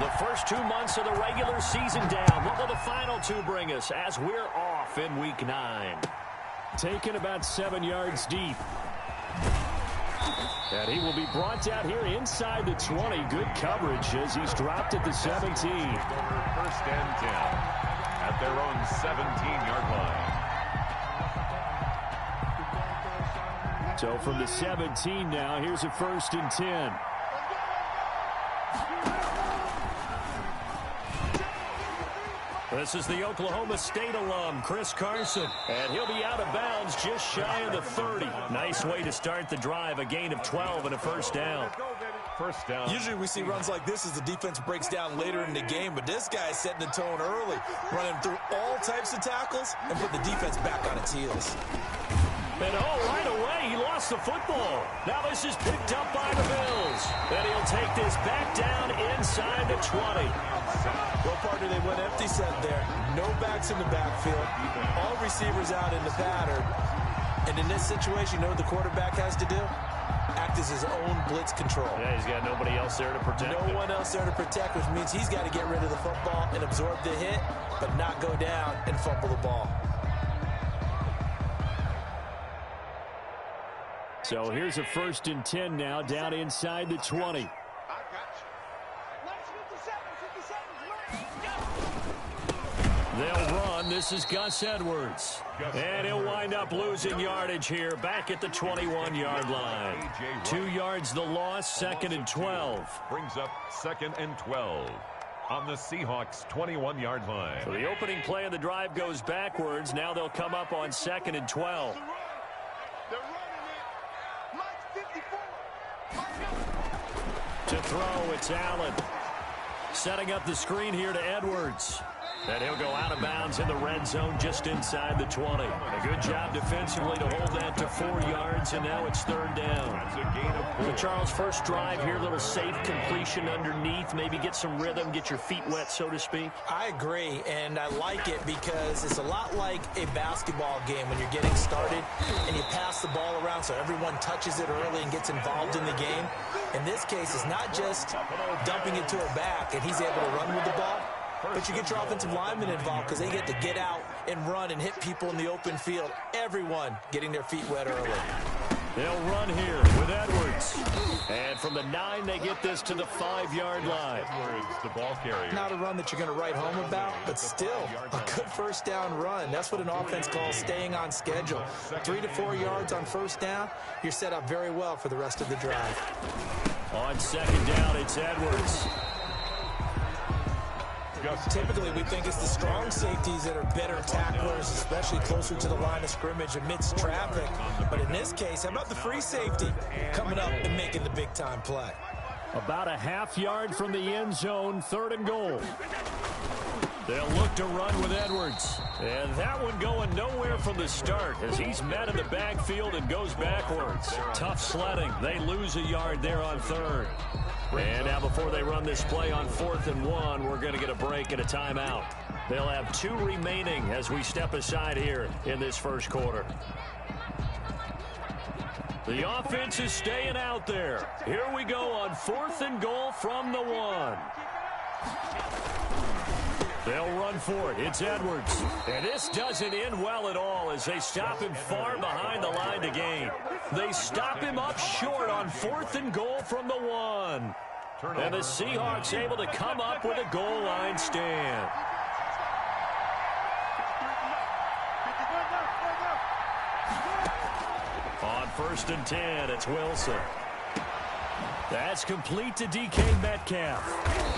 The first 2 months of the regular season down. What will the final 2 bring us as we're off in Week 9? Taken about 7 yards deep. And he will be brought down here inside the 20. Good coverage as he's dropped at the 17. First and 10 at their own 17-yard line. So from the 17 now, here's a 1st and 10. This is the Oklahoma State alum, Chris Carson. And he'll be out of bounds just shy of the 30. Nice way to start the drive. A gain of 12 and a first down. First down. Usually we see runs like this as the defense breaks down later in the game, but this guy's setting the tone early, running through all types of tackles and put the defense back on its heels. And right away, he lost the football. Now this is picked up by the Bills. And he'll take this back down inside the 20. Well, partner, they went empty set there. No backs in the backfield. All receivers out in the pattern. And in this situation, you know what the quarterback has to do? Act as his own blitz control. Yeah, he's got nobody else there to protect him. No one else there to protect, which means he's got to get rid of the football and absorb the hit, but not go down and fumble the ball. So here's a 1st and 10 now, down inside the 20. They'll run. This is Gus Edwards. And he'll wind up losing yardage here back at the 21-yard line. 2 yards the loss, 2nd and 12. Brings up 2nd and 12 on the Seahawks' 21-yard line. So the opening play of the drive goes backwards. Now they'll come up on 2nd and 12. To throw, it's Allen. Setting up the screen here to Edwards. And he'll go out of bounds in the red zone just inside the 20. A good job defensively to hold that to 4 yards, and now it's 3rd down. That's a gain of 4. So Charles, first drive here, a little safe completion underneath. Maybe get some rhythm, get your feet wet, so to speak. I agree, and I like it because it's a lot like a basketball game when you're getting started and you pass the ball around so everyone touches it early and gets involved in the game. In this case, it's not just dumping it to a back and he's able to run with the ball, but you get your offensive linemen involved because they get to get out and run and hit people in the open field. Everyone getting their feet wet early. They'll run here with Edwards. And from the 9, they get this to the 5-yard line. Edwards, the ball carrier. Not a run that you're going to write home about, but still a good first down run. That's what an offense calls staying on schedule. 3 to 4 yards on first down, you're set up very well for the rest of the drive. On 2nd down, it's Edwards. Typically, we think it's the strong safeties that are better tacklers, especially closer to the line of scrimmage amidst traffic. But in this case, how about the free safety coming up and making the big-time play? About a half yard from the end zone, 3rd and goal. They'll look to run with Edwards. And that one going nowhere from the start as he's met in the backfield and goes backwards. Tough sledding. They lose a yard there on 3rd. And now before they run this play on 4th and 1, we're going to get a break and a timeout. They'll have 2 remaining as we step aside here in this first quarter. The offense is staying out there. Here we go on 4th and goal from the 1. They'll run for it. It's Edwards. And this doesn't end well at all as they stop him far behind the line to gain. They stop him up short on 4th and goal from the 1. And the Seahawks able to come up with a goal line stand. On 1st and 10, it's Wilson. That's complete to DK Metcalf.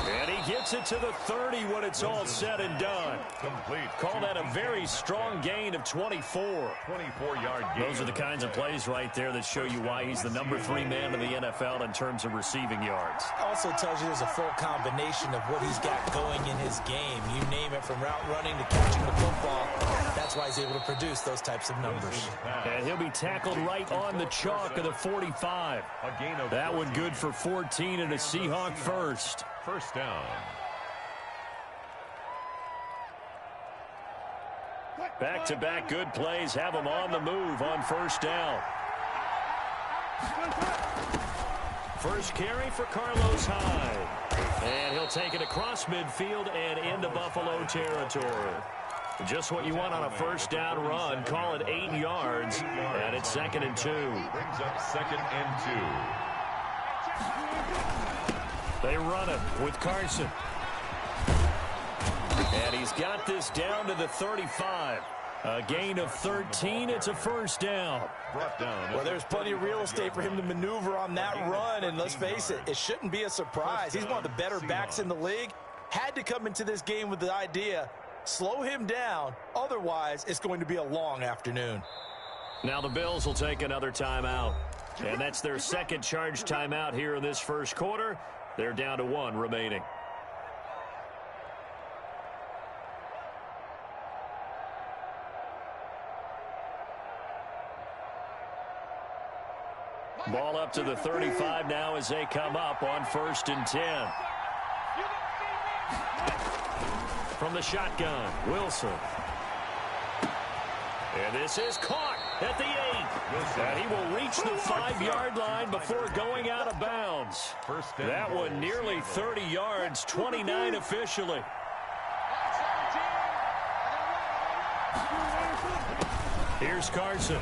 And he gets it to the 30 when it's all said and done. Complete. Call that a very strong gain of 24. 24-yard gain. Those are the kinds of plays right there that show you why he's the number 3 man in the NFL in terms of receiving yards. Also tells you there's a full combination of what he's got going in his game. You name it, from route running to catching the football. That's why he's able to produce those types of numbers. And he'll be tackled right on the chalk of the 45. A gain of that one good for 14 and a Seahawk first. First down. Back-to-back good plays have him on the move on 1st down. First carry for Carlos Hyde. And he'll They'll take it across midfield and into Buffalo territory. Just what you want on a first down run. Call it 8 yards, and it's 2nd and 2. Brings up 2nd and 2. They run it with Carson. And he's got this down to the 35. A gain of 13. It's a first down. Brought down. Well, there's plenty of real estate for him to maneuver on that run, and let's face it, it shouldn't be a surprise. He's one of the better backs in the league. Had to come into this game with the idea, slow him down, otherwise it's going to be a long afternoon. Now the Bills will take another timeout. And that's their second charge timeout here in this first quarter. They're down to 1 remaining. Ball up to the 35 now as they come up on 1st and 10. From the shotgun, Wilson. And this is caught at the 8. And he will reach the 5-yard line before going out of bounds. That one nearly 30 yards, 29 officially. Here's Carson.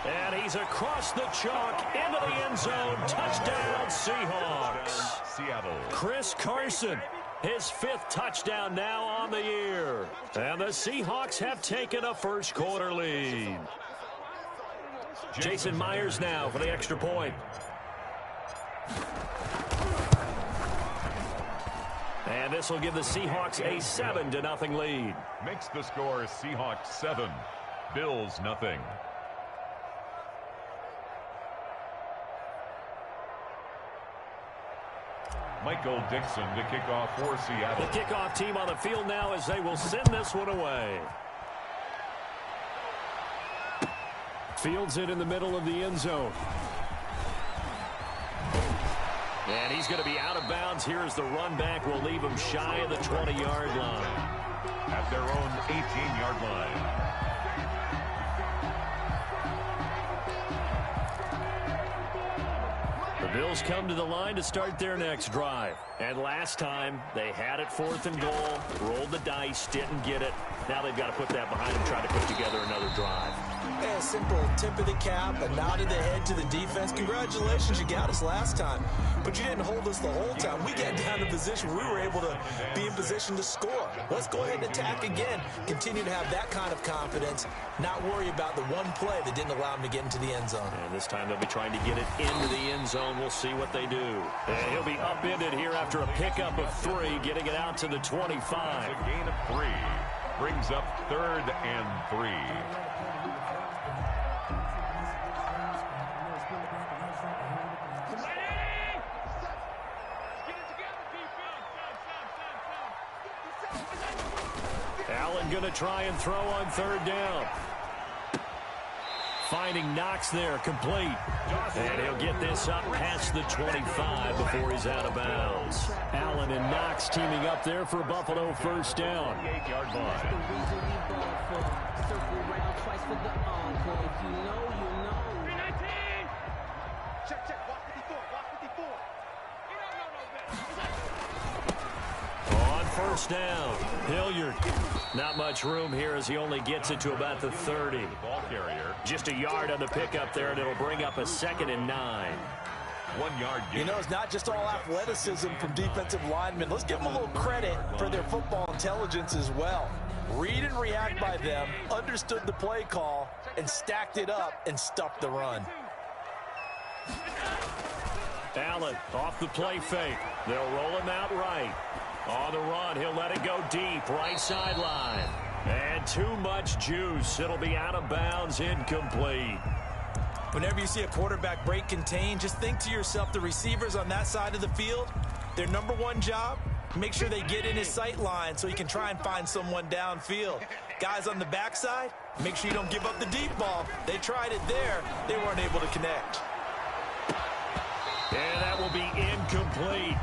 And he's across the chalk into the end zone. Touchdown, Seahawks. Seattle. Chris Carson, his 5th touchdown now on the year. And the Seahawks have taken a first quarter lead. Jason Myers now for the extra point. And this will give the Seahawks a 7-0 lead. Makes the score Seahawks 7, Bills nothing. Michael Dixon to kick off for Seattle. The kickoff team on the field now as they will send this one away. Fields it in the middle of the end zone. And he's going to be out of bounds here as the run back will leave him shy of the 20-yard line. At their own 18-yard line. The Bills come to the line to start their next drive. And last time, they had it 4th and goal, rolled the dice, didn't get it. Now they've got to put that behind them, try to put together another drive. Yeah, a simple tip of the cap, a nod of the head to the defense. Congratulations, you got us last time. But you didn't hold us the whole time. We got down to position where we were able to be in position to score. Let's go ahead and attack again. Continue to have that kind of confidence, not worry about the one play that didn't allow them to get into the end zone. And this time they'll be trying to get it into the end zone. We'll see what they do. And he'll be upended here after a pickup of 3, getting it out to the 25. A gain of 3. Brings up 3rd and 3. Allen going to try and throw on 3rd down. Finding Knox there, complete. And he'll get this up past the 25 before he's out of bounds. Allen and Knox teaming up there for Buffalo first down. 8-yard line. On first down, Hilliard. Not much room here as he only gets it to about the 30. Ball carrier. Just a yard on the pickup there, and it'll bring up a 2nd and 9. 1-yard gain. You know, it's not just all athleticism from defensive linemen. Let's give them a little credit for their football intelligence as well. Read and react by them, understood the play call, and stacked it up and stuffed the run. Allen off the play fake. They'll roll him out right. On the run, he'll let it go deep, right sideline. And too much juice. It'll be out of bounds, incomplete. Whenever you see a quarterback break contain, just think to yourself, the receivers on that side of the field, their number one job, make sure they get in his sight line so he can try and find someone downfield. Guys on the backside, make sure you don't give up the deep ball. They tried it there. They weren't able to connect. And that will be incomplete.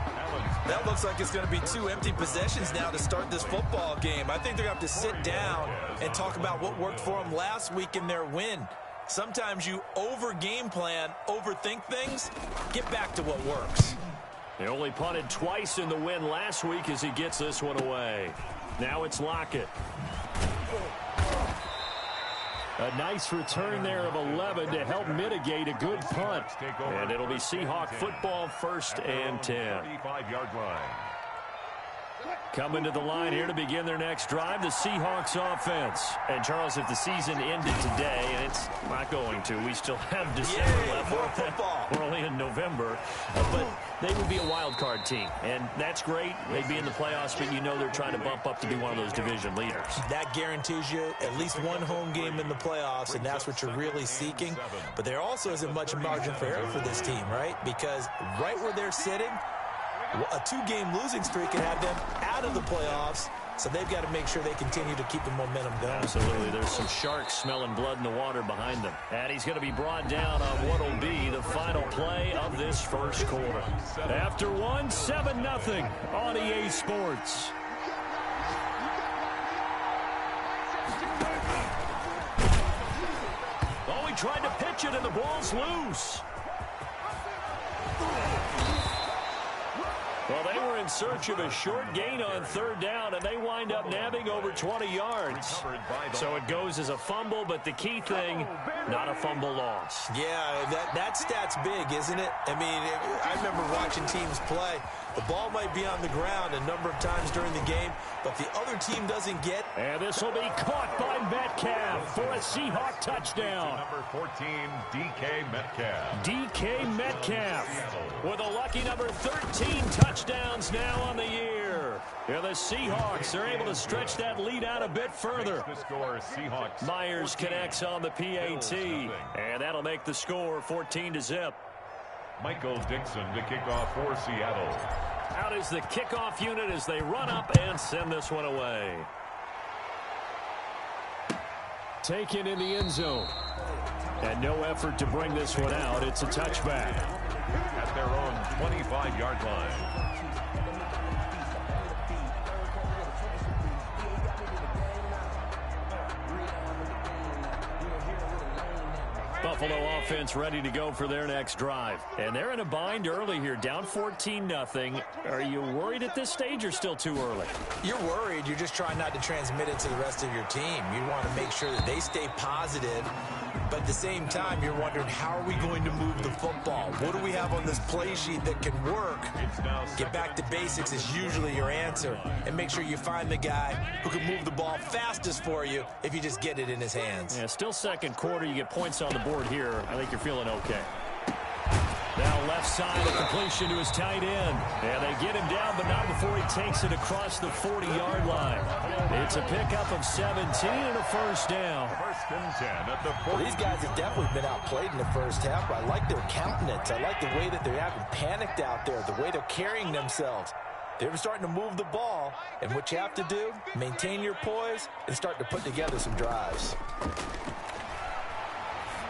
That looks like it's going to be 2 empty possessions now to start this football game. I think they're going to have to sit down and talk about what worked for them last week in their win. Sometimes you over-game plan, overthink things. Get back to what works. He only punted twice in the win last week as he gets this one away. Now it's Lockett. A nice return there of 11 to help mitigate a good punt. And it'll be Seahawk football, 1st and 10. 35-yard line. Coming to the line here to begin their next drive, the Seahawks offense. And, Charles, if the season ended today, and it's not going to, we still have December left. More football. We're only in November. But they would be a wild card team, and that's great. They'd be in the playoffs, but you know they're trying to bump up to be one of those division leaders. That guarantees you at least one home game in the playoffs, and that's what you're really seeking. But there also isn't much margin for error for this team, right? Because right where they're sitting, a 2-game losing streak can have them out of the playoffs, so they've got to make sure they continue to keep the momentum going. Absolutely. There's some sharks smelling blood in the water behind them. And he's going to be brought down on what will be the final play of this first quarter. After 7-0 on EA Sports. Oh, he tried to pitch it, and the ball's loose. Well, they were in search of a short gain on 3rd down, and they wind up nabbing over 20 yards. So it goes as a fumble, but the key thing, not a fumble loss. Yeah, that stat's big, isn't it? I mean, I remember watching teams play. The ball might be on the ground a number of times during the game, but the other team doesn't get. And this will be caught by Metcalf for a Seahawk touchdown. Number 14, DK Metcalf. DK Metcalf with a lucky number 13 touchdowns now on the year. Yeah, the Seahawks are able to stretch that lead out a bit further. The score, Seahawks. Myers connects on the PAT, and that'll make the score 14-0. Michael Dixon to kick off for Seattle. Out is the kickoff unit as they run up and send this one away. Taken in the end zone. And no effort to bring this one out. It's a touchback. At their own 25-yard line. Buffalo offense ready to go for their next drive. And they're in a bind early here, down 14-0. Are you worried at this stage or still too early? You're worried. You're just trying not to transmit it to the rest of your team. You want to make sure that they stay positive. But at the same time, you're wondering, how are we going to move the football? What do we have on this play sheet that can work? Get back to basics is usually your answer. And make sure you find the guy who can move the ball fastest for you if you just get it in his hands. Yeah, still second quarter. You get points on the board here. I think you're feeling okay. Now left side, a completion to his tight end. And they get him down, but not before he takes it across the 40-yard line. It's a pickup of 17 and a first down. 1st and 10 at the 40. Well, these guys have definitely been outplayed in the first half, but I like their countenance. I like the way that they're having panicked out there, the way they're carrying themselves. They're starting to move the ball, and what you have to do, maintain your poise and start to put together some drives.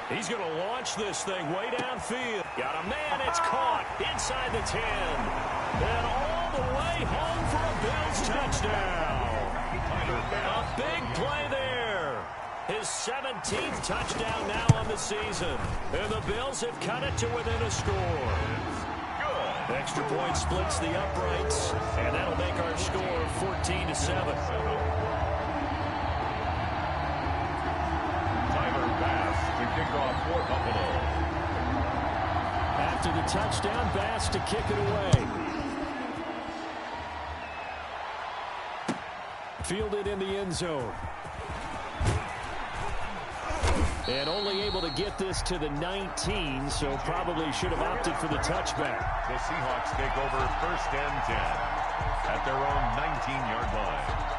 He's going to launch this thing way downfield. Got a man, it's caught inside the 10. And all the way home for a Bills touchdown. A big play there. His 17th touchdown now on the season. And the Bills have cut it to within a score. Extra point splits the uprights, and that'll make our score 14-7. Kickoff for Buffalo. After the touchdown, Bass to kick it away. Fielded in the end zone. And only able to get this to the 19, so probably should have opted for the touchback. The Seahawks take over 1st and 10 at their own 19-yard line.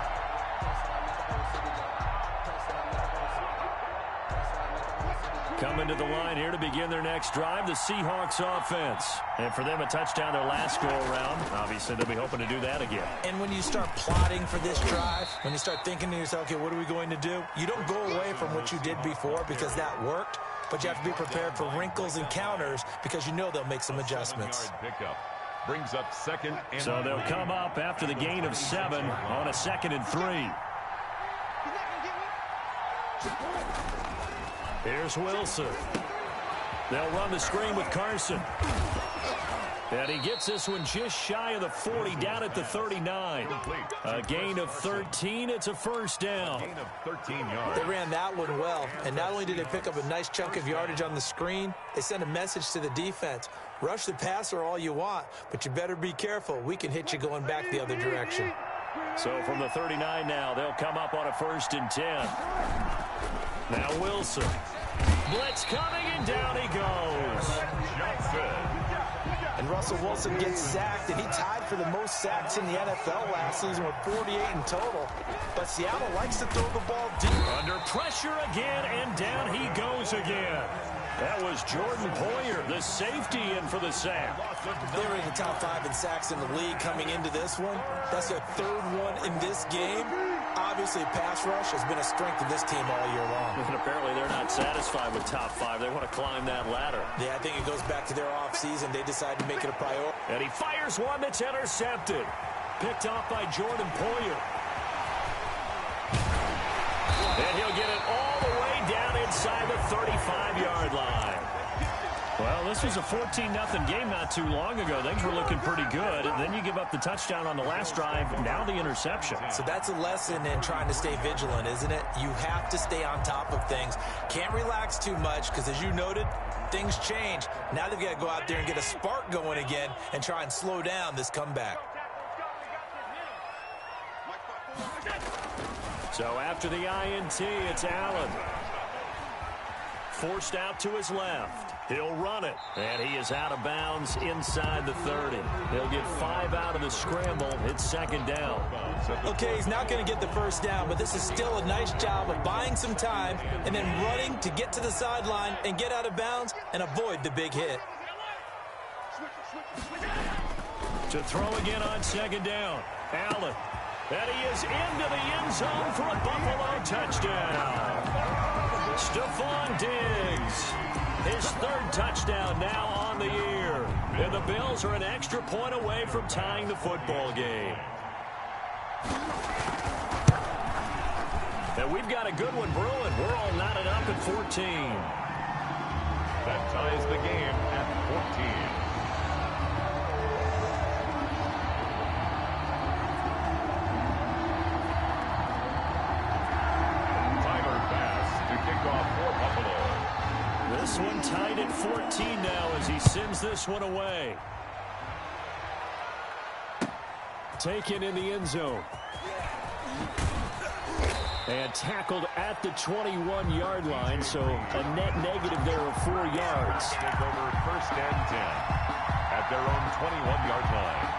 Coming to the line here to begin their next drive, the Seahawks offense. And for them, a touchdown their last go-around. Obviously, they'll be hoping to do that again. And when you start plotting for this drive, when you start thinking to yourself, okay, what are we going to do? You don't go away from what you did before because that worked, but you have to be prepared for wrinkles and counters because you know they'll make some adjustments. Brings up 2nd and so they'll come up after the gain of 7 on a 2nd and 3. Here's Wilson. They'll run the screen with Carson. And he gets this one just shy of the 40, down at the 39. A gain of 13. It's a first down. Gain of 13 yards. They ran that one well, and not only did they pick up a nice chunk of yardage on the screen, they sent a message to the defense. Rush the passer all you want, but you better be careful. We can hit you going back the other direction. So from the 39 now, they'll come up on a 1st and 10. Now Wilson. Blitz coming, and down he goes. And Russell Wilson gets sacked, and he tied for the most sacks in the NFL last season with 48 in total. But Seattle likes to throw the ball deep. Under pressure again, and down he goes again. That was Jordan Poyer, the safety, in for the sack. They were in the top 5 in sacks in the league coming into this one. That's their 3rd one in this game. Obviously, pass rush has been a strength of this team all year long. And apparently they're not satisfied with top 5. They want to climb that ladder. Yeah, I think it goes back to their offseason. They decided to make it a priority. And he fires one that's intercepted. Picked off by Jordan Poyer. And he'll get it all the way down inside the 35-yard line. Well, this was a 14-0 game not too long ago. Things were looking pretty good. And then you give up the touchdown on the last drive. Now the interception. So that's a lesson in trying to stay vigilant, isn't it? You have to stay on top of things. Can't relax too much because, as you noted, things change. Now they've got to go out there and get a spark going again and try and slow down this comeback. So after the INT, it's Allen. Forced out to his left. He'll run it. And he is out of bounds inside the 30. He'll get 5 out of the scramble. It's 2nd down. Okay, he's not going to get the first down, but this is still a nice job of buying some time and then running to get to the sideline and get out of bounds and avoid the big hit. To throw again on 2nd down. Allen. And he is into the end zone for a Buffalo touchdown. Stephon Diggs. His 3rd touchdown now on the year. And the Bills are an extra point away from tying the football game. And we've got a good one brewing. We're all knotted up at 14. That ties the game at 14. This one tied at 14 now as he sends this one away. Taken in the end zone. And tackled at the 21-yard line, so a net negative there of 4 yards. Take over 1st and 10 at their own 21-yard line.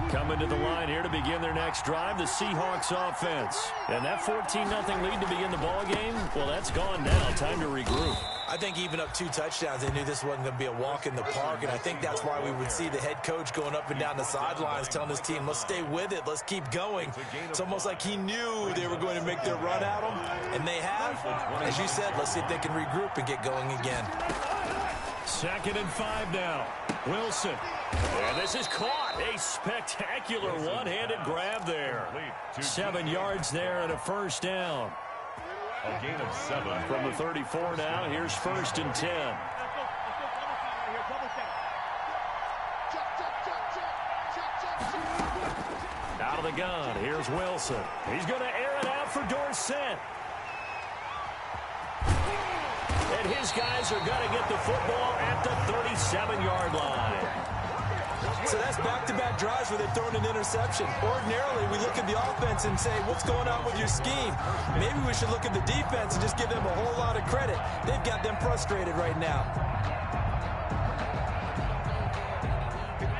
Coming to the line here to begin their next drive, the Seahawks offense. And that 14-0 lead to begin the ball game, well, that's gone now. Time to regroup. I think even up 2 touchdowns, they knew this wasn't going to be a walk in the park, and I think that's why we would see the head coach going up and down the sidelines telling his team, let's stay with it, let's keep going. It's almost like he knew they were going to make their run at him, and they have. As you said, let's see if they can regroup and get going again. 2nd and 5 now. Wilson. And this is caught. A spectacular one-handed grab there. 7 yards there and a first down. A gain of 7. From the 34 now, here's 1st and 10. Out of the gun, here's Wilson. He's going to air it out for Dorsett. And his guys are going to get the football at the 37-yard line. So that's back-to-back drives where they've thrown an interception. Ordinarily, we look at the offense and say, what's going on with your scheme? Maybe we should look at the defense and just give them a whole lot of credit. They've got them frustrated right now.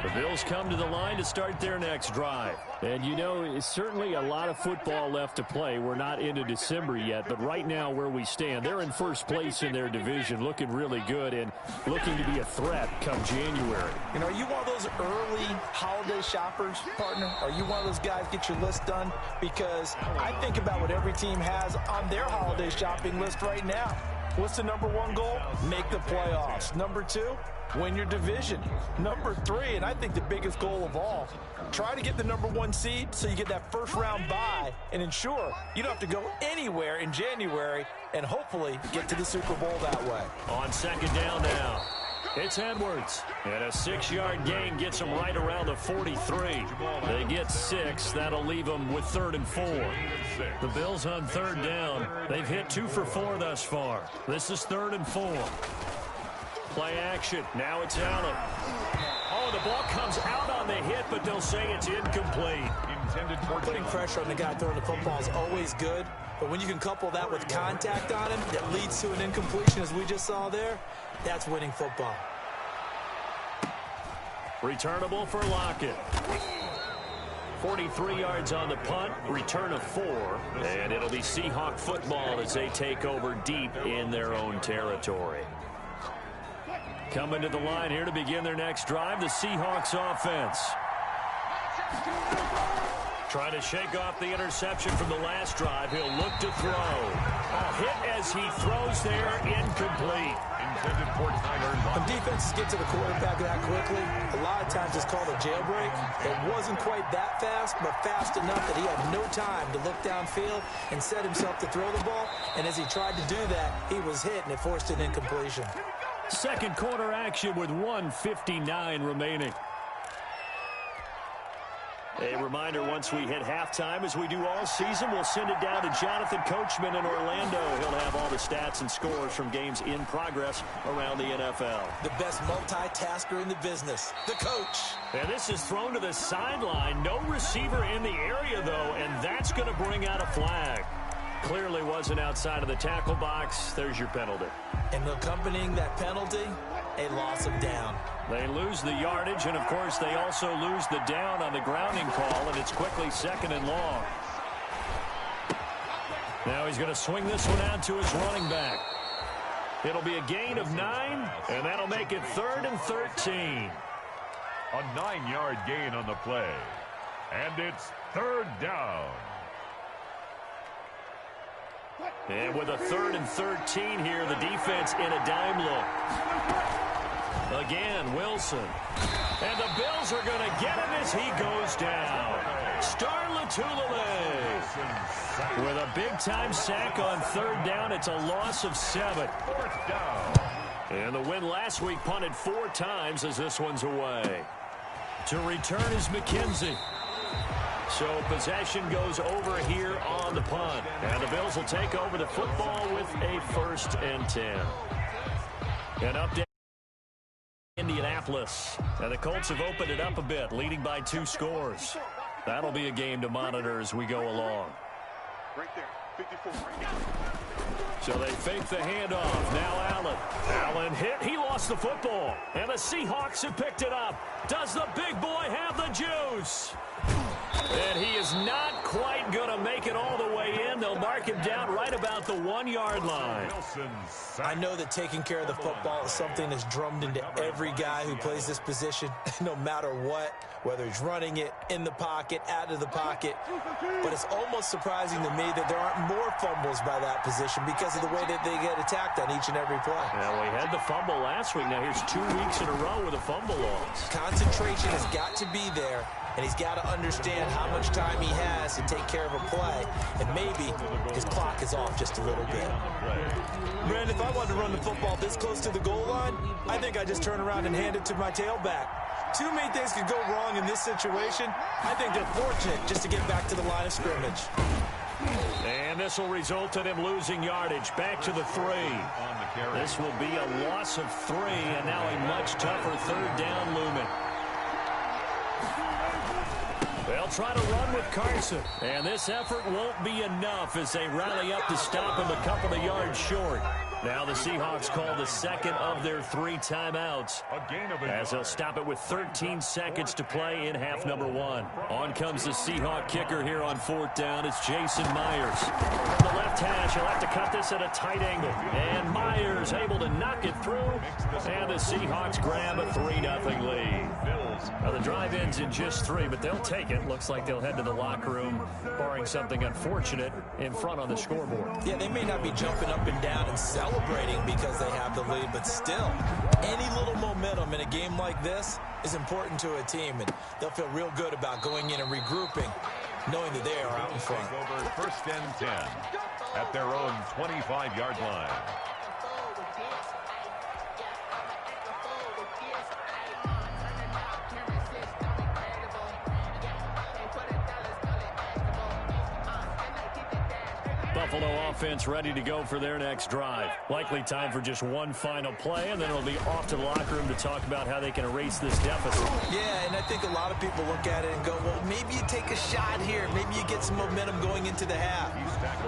The Bills come to the line to start their next drive. And, you know, it's certainly a lot of football left to play. We're not into December yet, but right now where we stand, they're in first place in their division, looking really good and looking to be a threat come January. You know, are you one of those early holiday shoppers, partner? Are you one of those guys get your list done? Because I think about what every team has on their holiday shopping list right now. What's the number one goal? Make the playoffs. Number 2, win your division. Number 3, and I think the biggest goal of all, try to get the number 1 seed so you get that first round bye and ensure you don't have to go anywhere in January and hopefully get to the Super Bowl that way. On second down now, it's Edwards. And a 6-yard gain gets them right around the 43. They get 6. That'll leave them with 3rd and 4. The Bills on 3rd down. They've hit 2 for 4 thus far. This is 3rd and 4. Play action. Now it's Allen. Oh, the ball comes out on the hit, but they'll say it's incomplete. Putting pressure on the guy throwing the football is always good, but when you can couple that with contact on him that leads to an incompletion, as we just saw there, that's winning football. Returnable for Lockett. 43 yards on the punt, return of 4, and it'll be Seahawk football as they take over deep in their own territory. Coming to the line here to begin their next drive, the Seahawks offense. Trying to shake off the interception from the last drive. He'll look to throw. A hit as he throws there, incomplete. Intended for Tyler. When defenses get to the quarterback that quickly, a lot of times it's called a jailbreak. It wasn't quite that fast, but fast enough that he had no time to look downfield and set himself to throw the ball. And as he tried to do that, he was hit, and it forced an incompletion. Second quarter action with 1:59 remaining. A reminder, once we hit halftime, as we do all season, we'll send it down to Jonathan Coachman in Orlando. He'll have all the stats and scores from games in progress around the NFL. The best multitasker in the business, the coach. And this is thrown to the sideline. No receiver in the area, though, and that's going to bring out a flag. Clearly wasn't outside of the tackle box. There's your penalty. And accompanying that penalty, a loss of down. They lose the yardage, and, of course, they also lose the down on the grounding call, and it's quickly 2nd and long. Now he's going to swing this one out to his running back. It'll be a gain of 9, and that'll make it 3rd and 13. A 9-yard gain on the play. And it's 3rd down. And with a 3rd and 13 here, the defense in a dime look. Again, Wilson. And the Bills are going to get him as he goes down. Star Latulippe with a big-time sack on 3rd down. It's a loss of 7. 4th down. And the win last week punted 4 times as this one's away. To return is McKenzie. So possession goes over here on the punt. And the Bills will take over the football with a 1st and 10. An update. Indianapolis. And the Colts have opened it up a bit, leading by 2 scores. That'll be a game to monitor as we go along. Right there, 54. So they fake the handoff. Now Allen. Allen hit. He lost the football. And the Seahawks have picked it up. Does the big boy have the juice? And he is not quite going to make it all the way in. They'll mark him down right about the 1-yard line. I know that taking care of the football is something that's drummed into every guy who plays this position, no matter what, whether he's running it, in the pocket, out of the pocket. But it's almost surprising to me that there aren't more fumbles by that position because of the way that they get attacked on each and every play. Well, we had the fumble last week. Now here's 2 weeks in a row with a fumble loss. Concentration has got to be there. And he's got to understand how much time he has to take care of a play. And maybe his clock is off just a little bit. Brandon, if I wanted to run the football this close to the goal line, I think I just turn around and hand it to my tailback. Too many things could go wrong in this situation. I think they're fortunate just to get back to the line of scrimmage. And this will result in him losing yardage. Back to the 3. This will be a loss of 3, and now a much tougher 3rd down looming. They'll try to run with Carson. And this effort won't be enough as they rally up to stop him a couple of yards short. Now the Seahawks call the 2nd of their 3 timeouts as they'll stop it with 13 seconds to play in half number 1. On comes the Seahawk kicker here on 4th down. It's Jason Myers. From the left hash, he'll have to cut this at a tight angle. And Myers able to knock it through. And the Seahawks grab a 3-0 lead. Now, the drive ends in just 3, but they'll take it. Looks like they'll head to the locker room, barring something unfortunate in front on the scoreboard. Yeah, they may not be jumping up and down and celebrating because they have the lead, but still, any little momentum in a game like this is important to a team, and they'll feel real good about going in and regrouping, knowing that they are out in front. Over 1st and 10 at their own 25-yard line. Buffalo offense ready to go for their next drive. Likely time for just one final play, and then it'll be off to the locker room to talk about how they can erase this deficit. Yeah, and I think a lot of people look at it and go, well, maybe you take a shot here. Maybe you get some momentum going into the half.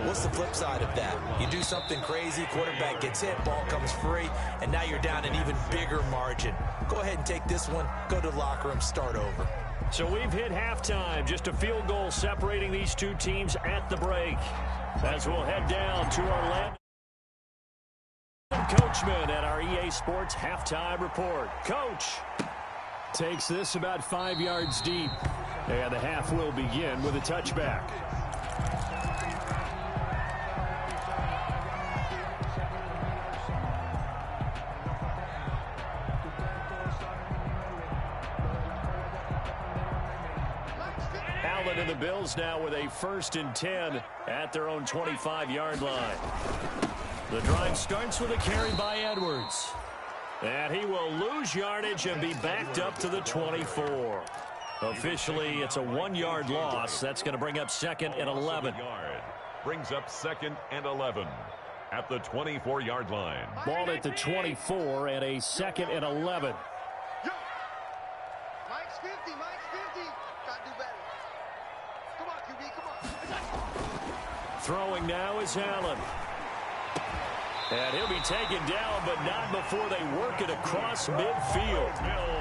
What's the flip side of that? You do something crazy, quarterback gets hit, ball comes free, and now you're down an even bigger margin. Go ahead and take this one, go to the locker room, start over. So we've hit halftime. Just a field goal separating these two teams at the break. As we'll head down to our land. Coachman at our EA Sports halftime report. Coach takes this about 5 yards deep. And the half will begin with a touchback. And the Bills now with a 1st and 10 at their own 25-yard line. The drive starts with a carry by Edwards. And he will lose yardage and be backed up to the 24. Officially, it's a 1-yard loss. That's going to bring up 2nd and 11. Brings up 2nd and 11 at the 24-yard line. Ball at the 24 and a 2nd and 11. Mike's 50, Mike's 50. Gotta do better. Come on, QB, come on. Throwing now is Allen. And he'll be taken down, but not before they work it across midfield.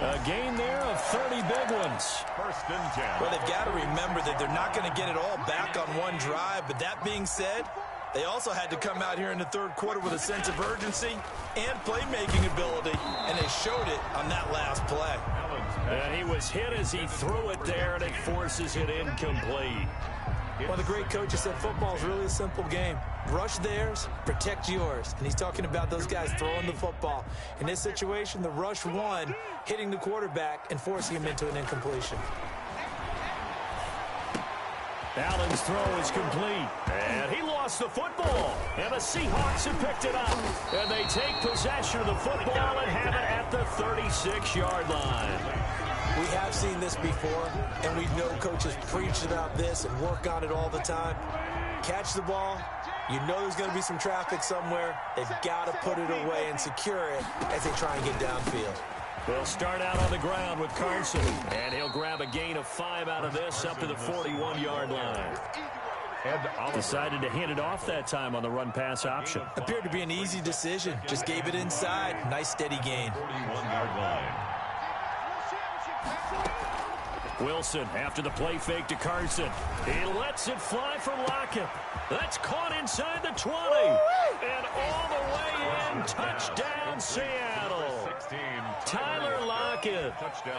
A gain there of 30 big ones. 1st and 10. Well, they've got to remember that they're not going to get it all back on one drive. But that being said, they also had to come out here in the 3rd quarter with a sense of urgency and playmaking ability, and they showed it on that last play. And he was hit as he threw it there, and it forces it incomplete. One of the great coaches said football is really a simple game. Rush theirs, protect yours. And he's talking about those guys throwing the football. In this situation, the rush won, hitting the quarterback and forcing him into an incompletion. Allen's throw is complete. And he lost the football. And the Seahawks have picked it up. And they take possession of the football and have it at the 36-yard line. We have seen this before, and we know coaches preach about this and work on it all the time. Catch the ball. You know there's going to be some traffic somewhere. They've got to put it away and secure it as they try and get downfield. They'll start out on the ground with Carson. And he'll grab a gain of 5 out of this up to the 41-yard line. Decided to hand it off that time on the run-pass option. Appeared to be an easy decision. Just gave it inside. Nice steady gain. 41-yard line. Wilson after the play fake to Carson. He lets it fly from Lockett. That's caught inside the 20. And all the way in. Touchdown, Seattle. 16. Tyler Lockett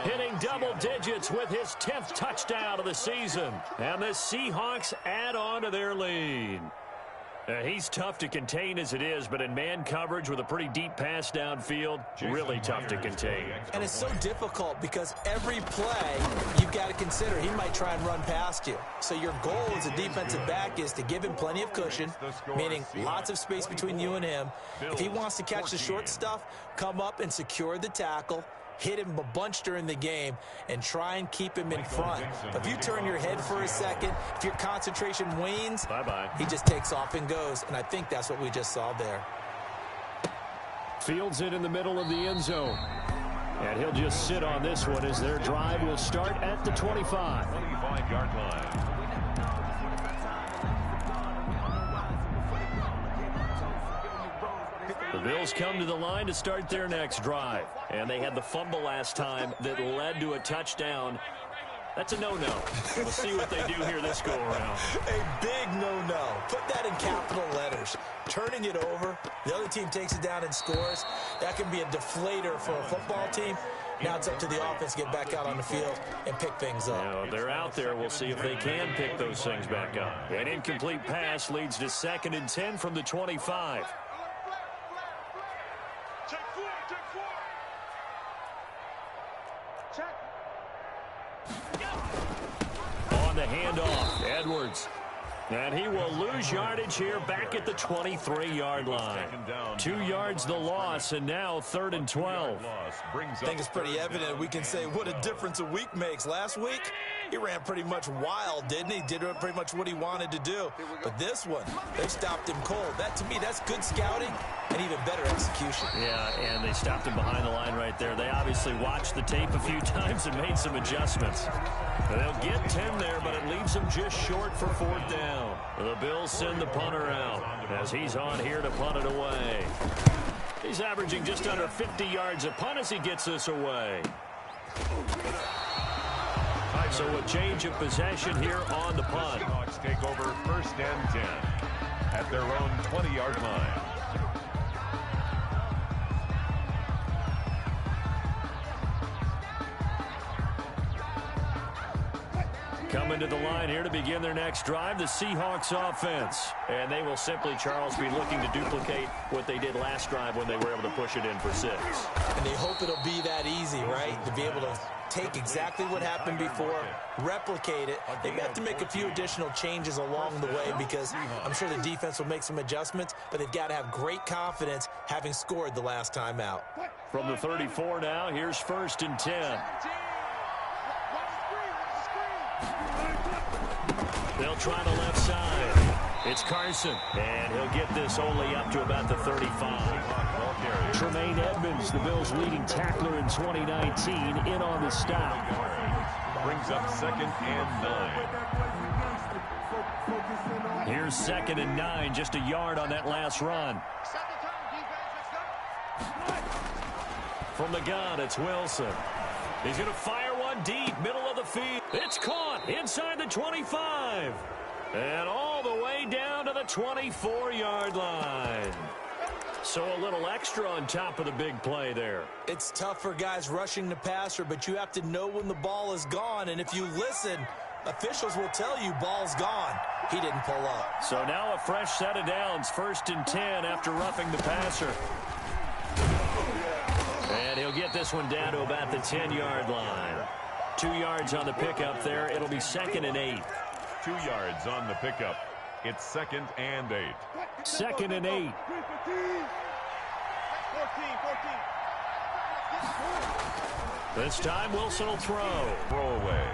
hitting double digits with his 10th touchdown of the season. And the Seahawks add on to their lead. He's tough to contain as it is, but in man coverage with a pretty deep pass downfield, really tough to contain. And it's so difficult because every play you've got to consider he might try and run past you. So your goal as a defensive back is to give him plenty of cushion, meaning lots of space between you and him. If he wants to catch the short stuff, come up and secure the tackle, hit him a bunch during the game, and try and keep him in front. But if you turn your head for a second, if your concentration wanes, he just takes off and goes. And I think that's what we just saw there. Fields it in the middle of the end zone. And he'll just sit on this one as their drive will start at the 25. 25-yard line. The Bills come to the line to start their next drive. And they had the fumble last time that led to a touchdown. That's a no-no. We'll see what they do here this go-around. A big no-no. Put that in capital letters. Turning it over, the other team takes it down and scores. That can be a deflator for a football team. Now it's up to the offense to get back out on the field and pick things up. Now, if they're out there, we'll see if they can pick those things back up. An incomplete pass leads to 2nd and 10 from the 25. On the handoff, Edwards. And he will lose yardage here back at the 23-yard line. 2 yards the loss, and now 3rd and 12. I think it's pretty evident. We can say what a difference a week makes. Last week, he ran pretty much wild, didn't he? Did pretty much what he wanted to do. But this one, they stopped him cold. That, to me, that's good scouting and even better execution. Yeah, and they stopped him behind the line right there. They obviously watched the tape a few times and made some adjustments. They'll get 10 there, but it leaves them just short for 4th down. The Bills send the punter out as he's on here to punt it away. He's averaging just under 50 yards a punt as he gets this away. So a change of possession here on the punt. Seahawks take over 1st and 10 at their own 20-yard line. Coming to the line here to begin their next drive, the Seahawks offense. And they will simply, Charles, be looking to duplicate what they did last drive when they were able to push it in for 6. And they hope it'll be that easy, right? To be able to take exactly what happened before, replicate it. They have to make a few additional changes along the way because I'm sure the defense will make some adjustments, but they've got to have great confidence having scored the last time out. From the 34 now, here's 1st and 10. They'll try the left side. It's Carson, and he'll get this only up to about the 35. Tremaine Edmonds, the Bills' leading tackler in 2019, in on the stop. Brings up 2nd and 9. Here's 2nd and 9, just a yard on that last run. From the gun, it's Wilson. He's going to fire one deep, middle of the field. It's caught inside the 25. And all the way down to the 24-yard line. So a little extra on top of the big play there. It's tough for guys rushing the passer, but you have to know when the ball is gone. And if you listen, officials will tell you ball's gone. He didn't pull up. So now a fresh set of downs, 1st and 10 after roughing the passer. And he'll get this one down to about the 10-yard line. 2 yards on the pickup there. It'll be 2nd and 8. 2 yards on the pickup. It's 2nd and 8. 2nd and 8. This time Wilson will throw. Throw away.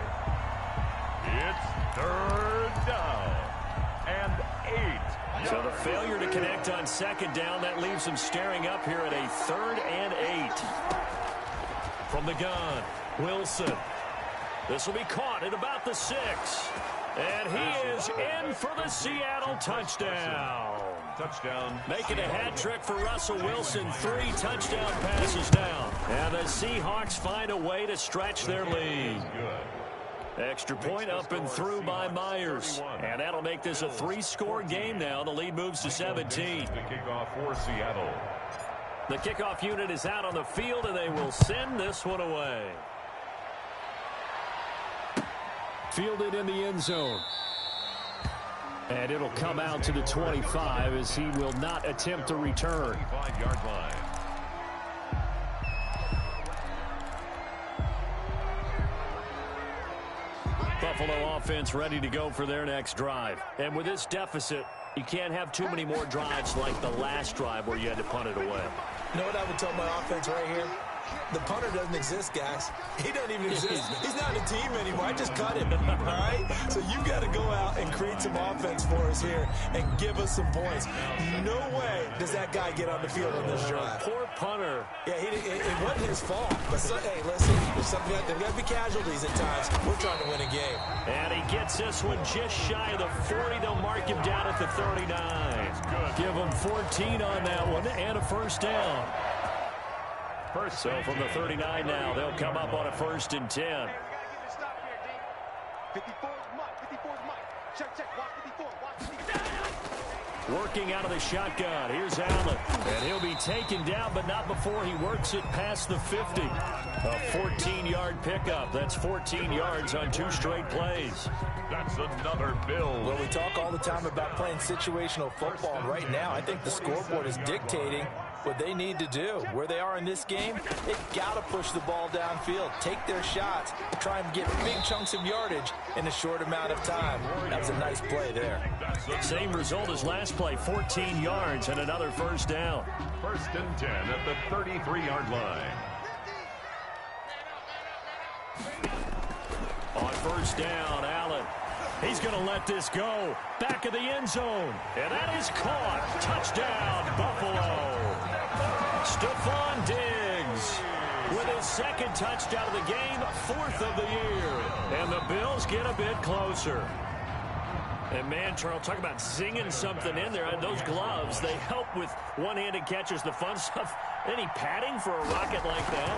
It's 3rd down and 8. So the failure to connect on 2nd down, that leaves him staring up here at a 3rd and 8. From the gun, Wilson. This will be caught at about the 6. And he is in for the Seattle touchdown. Touchdown. Making a hat trick for Russell Wilson. 3 touchdown passes down. And the Seahawks find a way to stretch their lead. Extra point up and through by Myers. And that'll make this a 3-score game now. The lead moves to 17. The kickoff for Seattle. The kickoff unit is out on the field, and they will send this one away. Fielded in the end zone. And it'll come out to the 25 as he will not attempt to return. 25-yard line. Buffalo offense ready to go for their next drive. And with this deficit, you can't have too many more drives like the last drive where you had to punt it away. You know what I would tell my offense right here? The punter doesn't exist, guys. He doesn't even exist. He's not a team anymore. I just cut him, all right? So you got to go out and create some offense for us here and give us some points. No way does that guy get on the field on this drive. Poor punter. Yeah, it wasn't his fault. But, hey, listen, there's got to be casualties at times. We're trying to win a game. And he gets this one just shy of the 40. They'll mark him down at the 39. Give him 14 on that one and a 1st down. So from the 39 now, they'll come up on a 1st and 10. 54 is Mike. 54 is Mike. Check, check. Watch 54. Watch 54. Working out of the shotgun. Here's Allen. And he'll be taken down, but not before he works it past the 50. A 14-yard pickup. That's 14 yards on 2 straight plays. That's another build. Well, we talk all the time about playing situational football, and right now I think the scoreboard is dictating what they need to do. Where they are in this game, they've got to push the ball downfield, take their shots, try and get big chunks of yardage in a short amount of time. That was a nice play there. Same result as last play, 14 yards and another first down. 1st and 10 at the 33-yard line. On first down, Allen. He's going to let this go. Back of the end zone. And that is caught. Touchdown, Buffalo. Stephon Diggs with his 2nd touchdown of the game, 4th of the year. And the Bills get a bit closer. And, man, Charles, talk about zinging something in there. And those gloves, they help with one-handed catches, the fun stuff. Any padding for a rocket like that?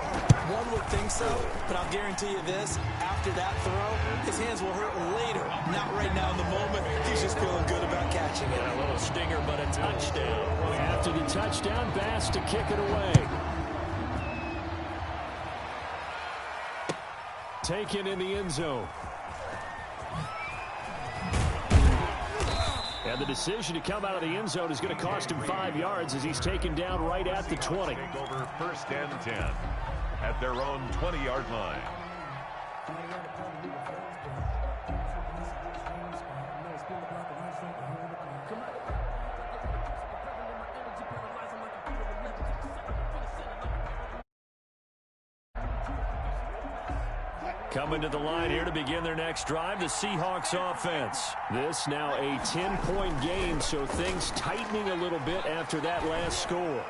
One would think so, but I'll guarantee you this. After that throw, his hands will hurt later. Not right now in the moment. He's just feeling good about catching it. A little stinger, but a touchdown. After the touchdown, Bass to kick it away. Taken in the end zone. And the decision to come out of the end zone is going to cost him 5 yards as he's taken down right at the 20. Over 1st and 10 at their own 20-yard line. Coming to the line here to begin their next drive, the Seahawks offense. This now a 10-point game, so things tightening a little bit after that last score.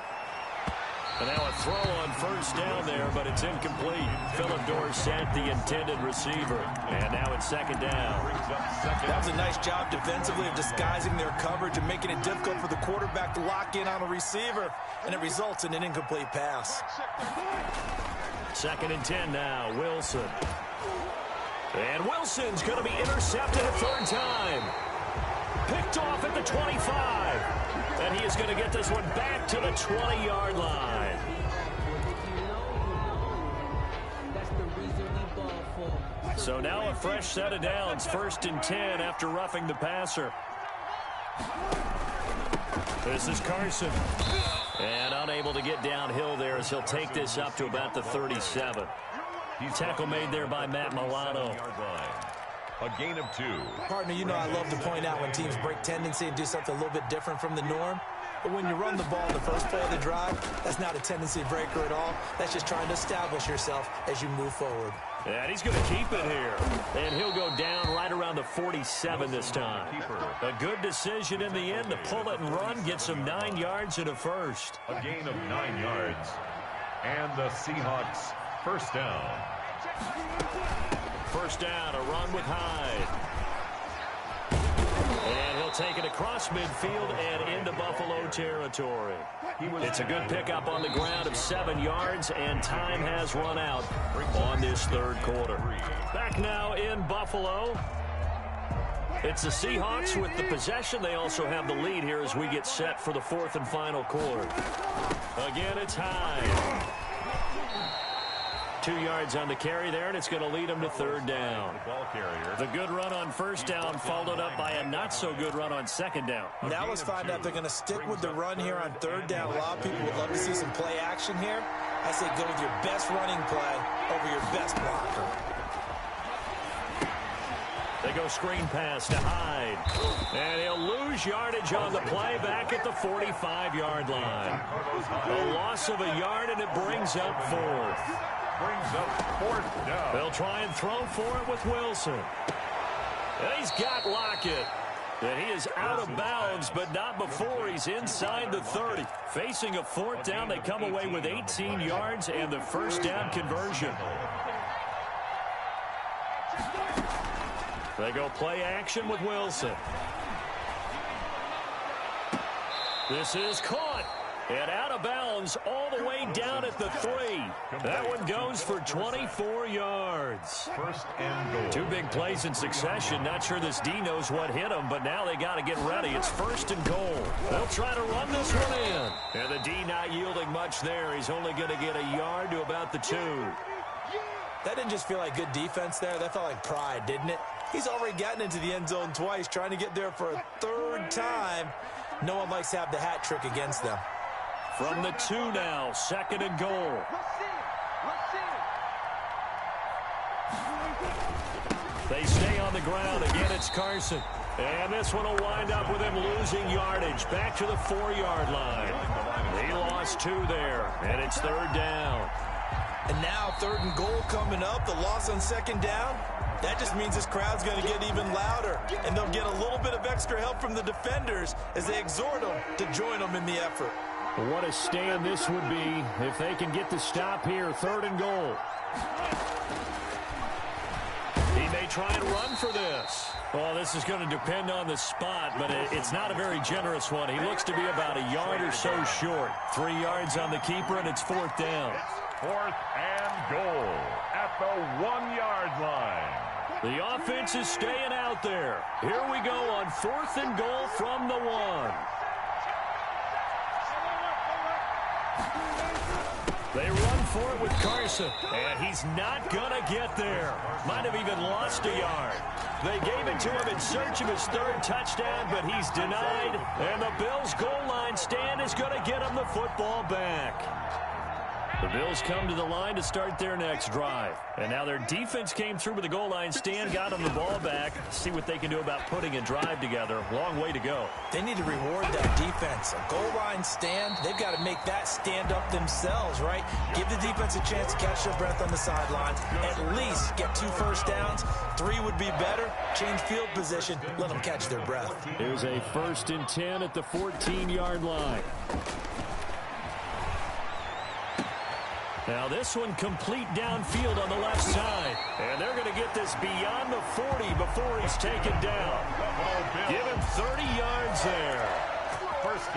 And now a throw on first down there, but it's incomplete. Phillip Dorsett, the intended receiver. And now it's 2nd down. That was a nice job defensively of disguising their coverage and making it difficult for the quarterback to lock in on a receiver. And it results in an incomplete pass. 2nd and 10 now, Wilson. And Wilson's going to be intercepted a 3rd time. Picked off at the 25. And he is going to get this one back to the 20-yard line. So now a fresh set of downs, 1st and 10 after roughing the passer. This is Carson. And unable to get downhill there as he'll take this up to about the 37. Tackle made there by Matt Milano. A gain of 2. Partner, you know I love to point out when teams break tendency and do something a little bit different from the norm. But when you run the ball in the first play of the drive, that's not a tendency breaker at all. That's just trying to establish yourself as you move forward. And he's going to keep it here. And he'll go down right around the 47 this time. A good decision in the end to pull it and run, get some 9 yards and a first. A gain of 9 yards. And the Seahawks first down. First down, a run with Hyde. And he'll take it across midfield and into Buffalo territory. It's a good pickup on the ground of 7 yards, and time has run out on this 3rd quarter. Back now in Buffalo. It's the Seahawks with the possession. They also have the lead here as we get set for the 4th and final quarter. Again, it's Hyde. 2 yards on the carry there, and it's going to lead them to 3rd down. The good run on first down followed up by a not-so-good run on 2nd down. Now let's find out if they're going to stick with the run here on 3rd down. A lot of people would love to see some play action here. I say go with your best running play over your best blocker. They go screen pass to Hyde. And he'll lose yardage on the play back at the 45-yard line. A loss of a yard, and it brings up 4th. Brings up 4th down. They'll try and throw for it with Wilson. And he's got Lockett. And he is out of bounds, but not before he's inside the 30. Facing a 4th down, they come away with 18 yards and the first down conversion. They go play action with Wilson. This is caught. And out of bounds all the way down at the 3. That one goes for 24 yards. First and goal. 2 big plays in succession. Not sure this D knows what hit him, but now they got to get ready. It's first and goal. They'll try to run this one in. And the D not yielding much there. He's only going to get a yard to about the 2. That didn't just feel like good defense there. That felt like pride, didn't it? He's already gotten into the end zone twice, trying to get there for a 3rd time. No one likes to have the hat trick against them. From the 2 now, second and goal. They stay on the ground. Again, it's Carson. And this one will wind up with him losing yardage. Back to the 4-yard line. He lost 2 there, and it's 3rd down. And now 3rd and goal coming up. The loss on 2nd down. That just means this crowd's going to get even louder. And they'll get a little bit of extra help from the defenders as they exhort them to join them in the effort. What a stand this would be if they can get the stop here. 3rd and goal. He may try and run for this. Well, this is going to depend on the spot, but it's not a very generous one. He looks to be about a yard or so short. 3 yards on the keeper, and it's 4th down. 4th and goal at the 1-yard line. The offense is staying out there. Here we go on 4th and goal from the 1. They run for it with Carson, and he's not going to get there. Might have even lost a yard. They gave it to him in search of his 3rd touchdown, but he's denied, and the Bills' goal line stand is going to get him the football back. The Bills come to the line to start their next drive. And now their defense came through with the goal line stand, got them the ball back. See what they can do about putting a drive together. Long way to go. They need to reward that defense. A goal line stand, they've got to make that stand up themselves, right? Give the defense a chance to catch their breath on the sidelines. At least get 2 first downs. 3 would be better. Change field position. Let them catch their breath. Here's a 1st and 10 at the 14-yard line. Now this one complete downfield on the left side. And they're going to get this beyond the 40 before he's taken down. Give him 30 yards there.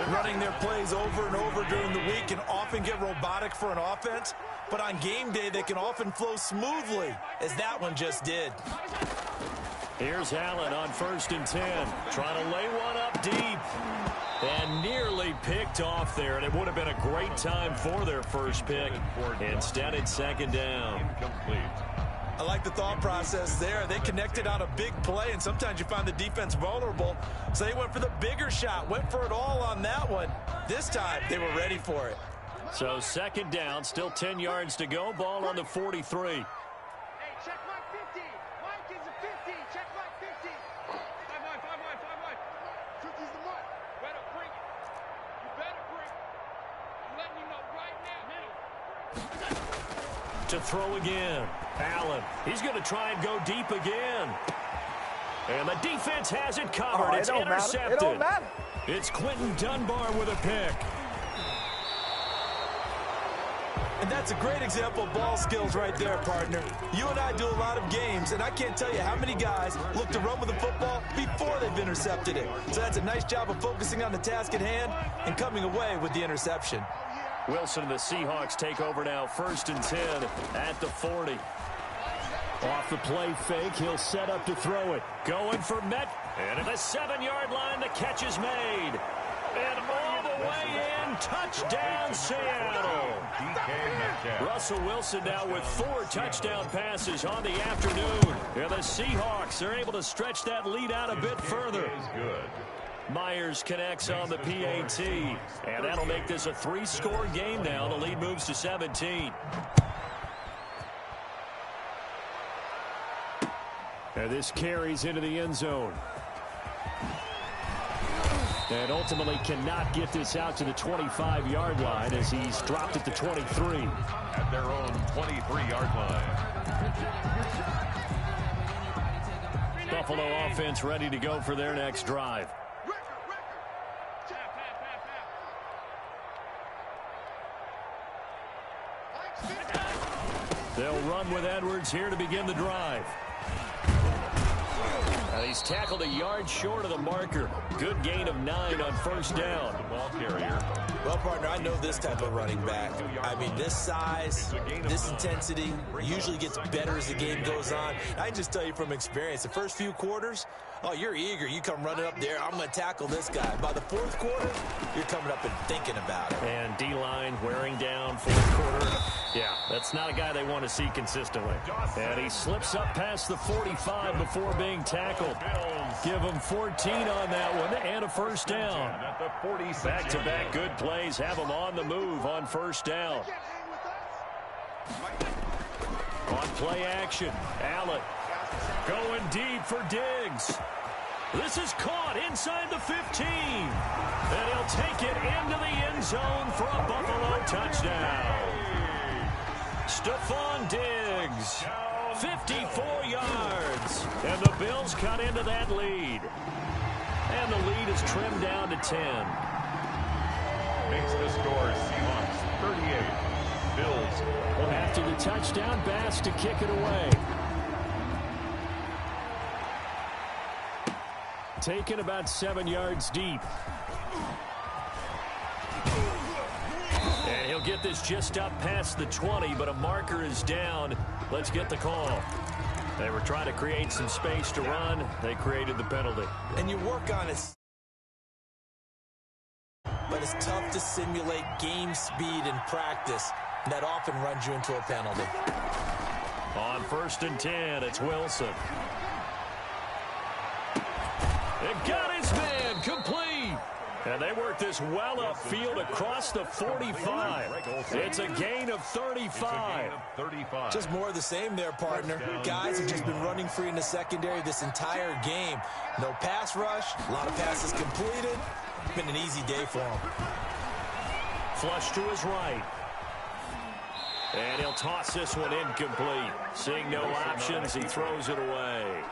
Running their plays over and over during the week can often get robotic for an offense. But on game day, they can often flow smoothly, as that one just did. Here's Allen on 1st and 10. Trying to lay one up deep. And nearly picked off there, and it would have been a great time for their first pick. Instead, it's 2nd down. Incomplete. I like the thought process there. They connected on a big play, and sometimes you find the defense vulnerable. So they went for the bigger shot, went for it all on that one. This time, they were ready for it. So 2nd down, still 10 yards to go. Ball on the 43. Hey, check my 50. Mike is a 50. Check my 50. 5 wide. 50's the mark. Better bring it. You better bring it. I'm letting you know right now. To throw again. Allen. He's going to try and go deep again. And the defense has it covered. It's intercepted. It don't matter. It's Quentin Dunbar with a pick. And that's a great example of ball skills right there, partner. You and I do a lot of games, and I can't tell you how many guys look to run with the football before they've intercepted it. So that's a nice job of focusing on the task at hand and coming away with the interception. Wilson and the Seahawks take over now, 1st and 10 at the 40. Off the play fake, he'll set up to throw it. Going for Met. And at the 7-yard line, the catch is made. And all the way in, touchdown Seattle. Russell Wilson now with 4 touchdown passes on the afternoon. And the Seahawks are able to stretch that lead out a bit further. Myers connects on the PAT. And that'll make this a 3-score game now. The lead moves to 17. And this carries into the end zone. And ultimately cannot get this out to the 25-yard line as he's dropped at the 23. At their own 23-yard line. Buffalo offense ready to go for their next drive. They'll run with Edwards here to begin the drive. And he's tackled a yard short of the marker. Good gain of 9 on first down. The ball carrier. Well, partner, I know this type of running back. I mean, this size, this intensity usually gets better as the game goes on. I can just tell you from experience, the first few quarters, oh, you're eager. You come running up there, I'm going to tackle this guy. By the fourth quarter, you're coming up and thinking about it. And D-line wearing down fourth quarter. Yeah, that's not a guy they want to see consistently. And he slips up past the 45 before being tackled. Give him 14 on that one and a first down. Back-to-back good plays have him on the move on first down. On play action, Allen going deep for Diggs. This is caught inside the 15. And he'll take it into the end zone for a Buffalo touchdown. Stephon Diggs, 54 yards. And the Bills cut into that lead. And the lead is trimmed down to 10. Makes the score Seahawks 38. Bills. After the touchdown, Bass to kick it away. Taken about 7 yards deep. And he'll get this just up past the 20, but a marker is down. Let's get the call. They were trying to create some space to run. They created the penalty. And you work on it, but it's tough to simulate game speed in practice. That often runs you into a penalty. On 1st and 10, it's Wilson. It got his man complete. And they work this well upfield across the 45. It's a gain of 35. Just more of the same there, partner. Guys have just been running free in the secondary this entire game. No pass rush, a lot of passes completed. It's been an easy day for them. Flush to his right. And he'll toss this one incomplete. Seeing no options, he throws it away.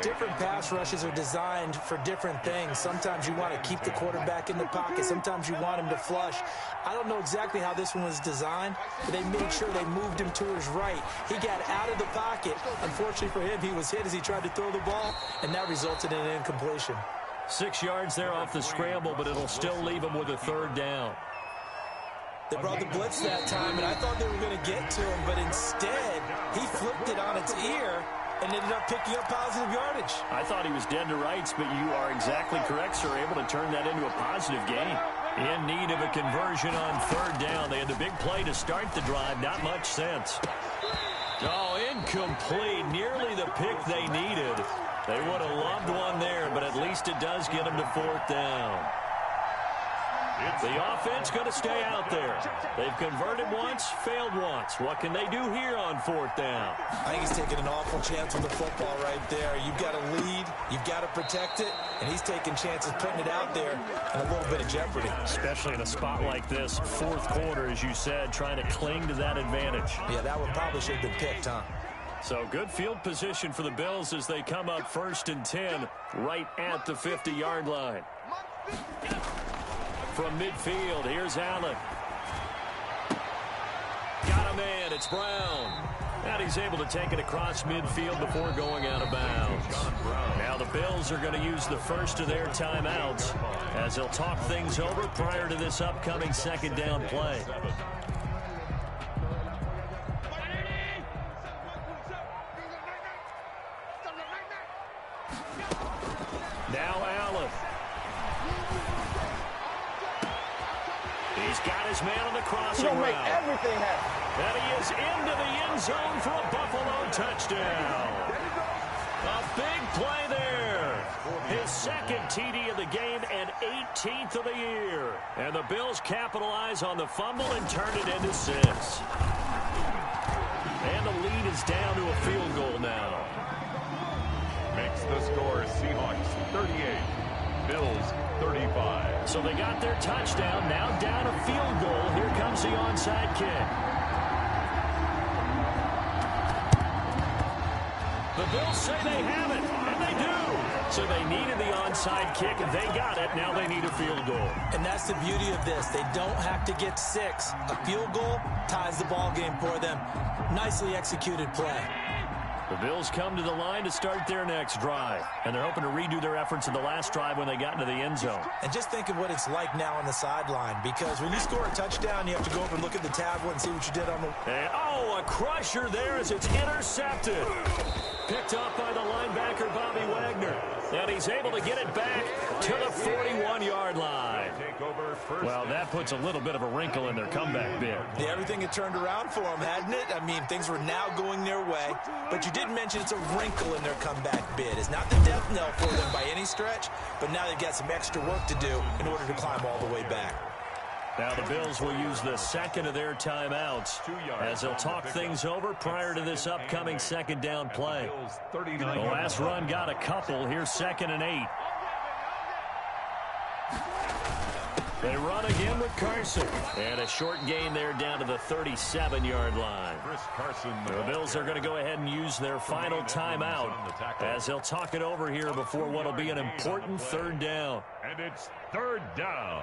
Different pass rushes are designed for different things. Sometimes you want to keep the quarterback in the pocket. Sometimes you want him to flush. I don't know exactly how this one was designed, but they made sure they moved him to his right. He got out of the pocket. Unfortunately for him, he was hit as he tried to throw the ball, and that resulted in an incompletion. 6 yards there off the scramble, but it'll still leave him with a third down. They brought the blitz that time, and I thought they were going to get to him, but instead, he flipped it on its ear and ended up picking up positive yardage. I thought he was dead to rights, but you are exactly correct, sir. Able to turn that into a positive gain. In need of a conversion on third down. They had the big play to start the drive. Not much sense. Oh, incomplete. Nearly the pick they needed. They would have loved one there, but at least it does get them to fourth down. The offense going to stay out there. They've converted once, failed once. What can they do here on fourth down? I think he's taking an awful chance with the football right there. You've got to lead, you've got to protect it, and he's taking chances putting it out there in a little bit of jeopardy. Especially in a spot like this, fourth quarter, as you said, trying to cling to that advantage. Yeah, that one probably should have been picked, huh? So good field position for the Bills as they come up 1st and 10 right at the 50-yard line. From midfield, here's Allen. Got a man, it's Brown. And he's able to take it across midfield before going out of bounds. Now the Bills are going to use the first of their timeouts as they'll talk things over prior to this upcoming second down play. Now Allen. He's got his man on the crossing route. Make everything happen. And he is into the end zone for a Buffalo touchdown. A big play there. His second TD of the game and 18th of the year. And the Bills capitalize on the fumble and turn it into 6. And the lead is down to a field goal now. Makes the score Seahawks 38. Bills 35. So they got their touchdown, now down a field goal. Here comes the onside kick. The Bills say they have it, and they do. So they needed the onside kick, and they got it. Now they need a field goal. And that's the beauty of this. They don't have to get 6. A field goal ties the ball game for them. Nicely executed play. The Bills come to the line to start their next drive, and they're hoping to redo their efforts in the last drive when they got into the end zone. And just think of what it's like now on the sideline, because when you score a touchdown, you have to go over and look at the tablet and see what you did on the... And, a crusher there as it's intercepted. Picked up by the linebacker, Bobby Wagner. And he's able to get it back to the 41-yard line. Well, that puts a little bit of a wrinkle in their comeback bid. Yeah, everything had turned around for them, hadn't it? I mean, things were now going their way. But you did mention it's a wrinkle in their comeback bid. It's not the death knell for them by any stretch, but now they've got some extra work to do in order to climb all the way back. Now the Bills will use the second of their timeouts as they'll talk things over prior to this upcoming second down play. The last run got a couple. Here's 2nd and 8. They run again with Carson. And a short gain there down to the 37-yard line. The Bills are going to go ahead and use their final timeout as they'll talk it over here before what will be an important 3rd down. And it's 3rd down.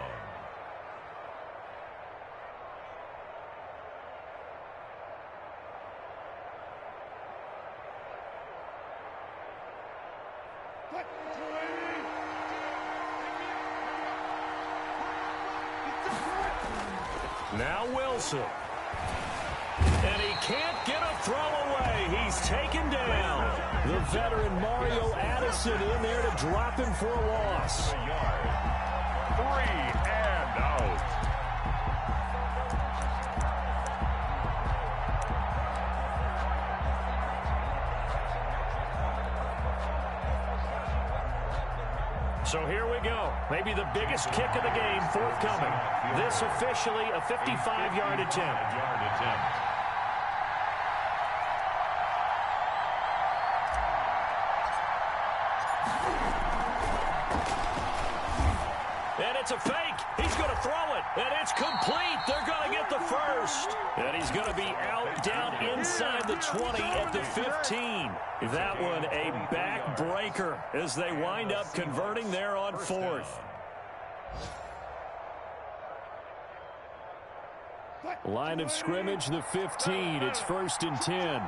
Now Wilson. And he can't get a throw away. He's taken down. The veteran Mario Addison in there to drop him for a loss. 3 and out. So here we go. Maybe the biggest kick of the game forthcoming. This officially a 55-yard attempt. And it's a fake. He's going to throw it. And it's complete. They're going to get the first. And he's going to be out down inside the 20 at the 15. That one a backbreaker as they wind up converting there on 4th. Line of scrimmage, the 15. It's 1st and 10.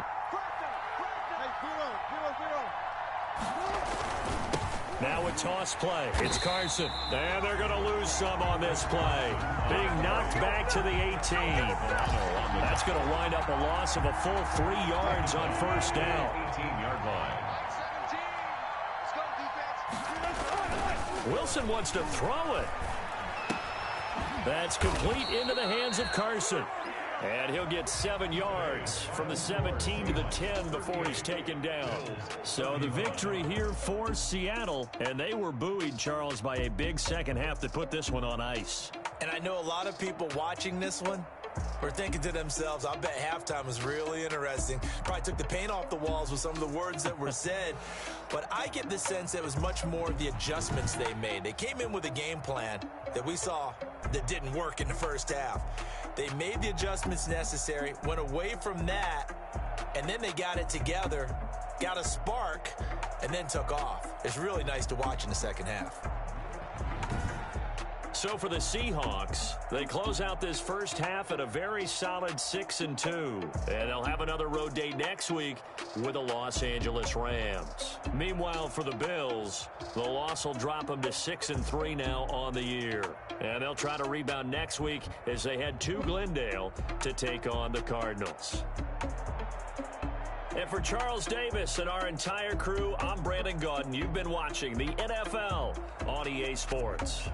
Now a toss play. It's Carson. And they're going to lose some on this play. Being knocked back to the 18. That's going to wind up a loss of a full 3 yards on 1st down. 18-yard line. Wilson wants to throw it. That's complete into the hands of Carson. And he'll get 7 yards from the 17 to the 10 before he's taken down. So the victory here for Seattle. And they were buoyed, Charles, by a big second half that put this one on ice. And I know a lot of people watching this one were thinking to themselves, I bet halftime was really interesting. Probably took the paint off the walls with some of the words that were said. But I get the sense that it was much more of the adjustments they made. They came in with a game plan that we saw that didn't work in the first half. They made the adjustments necessary, went away from that, and then they got it together, got a spark, and then took off. It's really nice to watch in the second half. So for the Seahawks, they close out this first half at a very solid 6-2. And they'll have another road date next week with the Los Angeles Rams. Meanwhile, for the Bills, the loss will drop them to 6-3 now on the year. And they'll try to rebound next week as they head to Glendale to take on the Cardinals. And for Charles Davis and our entire crew, I'm Brandon Gaudin. You've been watching the NFL on EA Sports.